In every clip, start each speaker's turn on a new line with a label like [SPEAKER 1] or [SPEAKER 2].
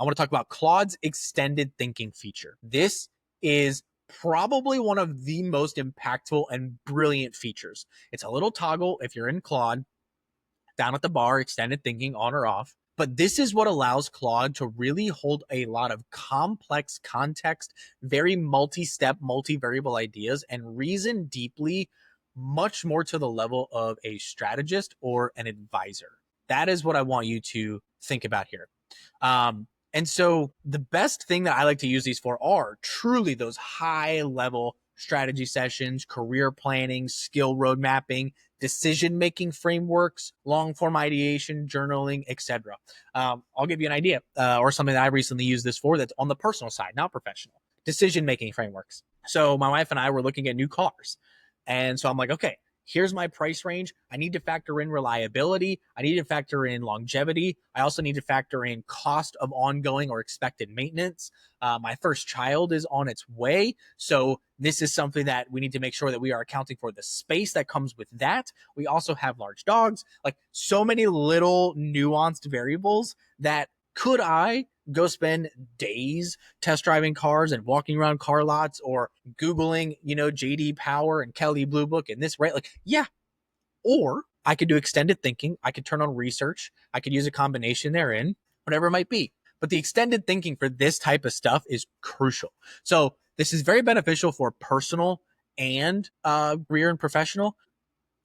[SPEAKER 1] I want to talk about Claude's extended thinking feature. This is probably one of the most impactful and brilliant features. It's a little toggle if you're in Claude, down at the bar, extended thinking on or off. But this is what allows Claude to really hold a lot of complex context, very multi-step, multi-variable ideas, and reason deeply, much more to the level of a strategist or an advisor. That is what I want you to think about here. And so the best thing that I like to use these for are truly those high level strategy sessions, career planning, skill road mapping, decision making frameworks, long form ideation, journaling, etc. I'll give you an idea or something that I recently used this for that's on the personal side, not professional. Decision making frameworks. So my wife and I were looking at new cars. And so I'm like, okay, here's my price range. I need to factor in reliability. I need to factor in longevity. I also need to factor in cost of ongoing or expected maintenance. My first child is on its way. So this is something that we need to make sure that we are accounting for the space that comes with that. We also have large dogs, like so many little nuanced variables that could I go spend days test driving cars and walking around car lots or Googling, JD Power and Kelly Blue Book and this, right? Like, yeah. Or I could do extended thinking. I could turn on research. I could use a combination therein, whatever it might be. But the extended thinking for this type of stuff is crucial. So this is very beneficial for personal and career and professional.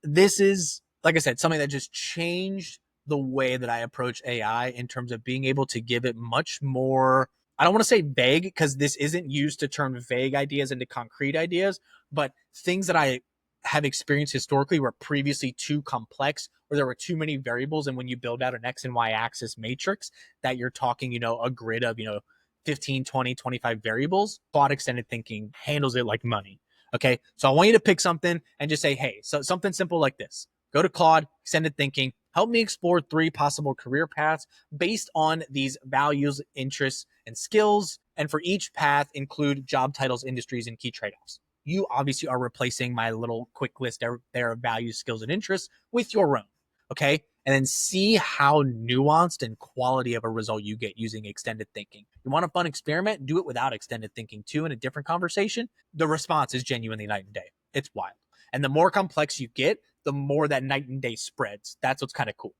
[SPEAKER 1] This is, like I said, something that just changed the way that I approach AI in terms of being able to give it much more. I don't want to say vague because this isn't used to turn vague ideas into concrete ideas, but things that I have experienced historically were previously too complex, or there were too many variables. And when you build out an X and Y axis matrix that you're talking, a grid of, 15, 20, 25 variables, Claude Extended Thinking handles it like money. Okay. So I want you to pick something and just say, hey, so something simple like this. Go to Claude, Extended Thinking, help me explore 3 possible career paths based on these values, interests, and skills. And for each path, include job titles, industries, and key trade-offs. You obviously are replacing my little quick list there of values, skills, and interests with your own. Okay. And then see how nuanced and quality of a result you get using extended thinking. You want a fun experiment? Do it without extended thinking too in a different conversation. The response is genuinely night and day. It's wild. And the more complex you get, the more that night and day spreads. That's what's kind of cool.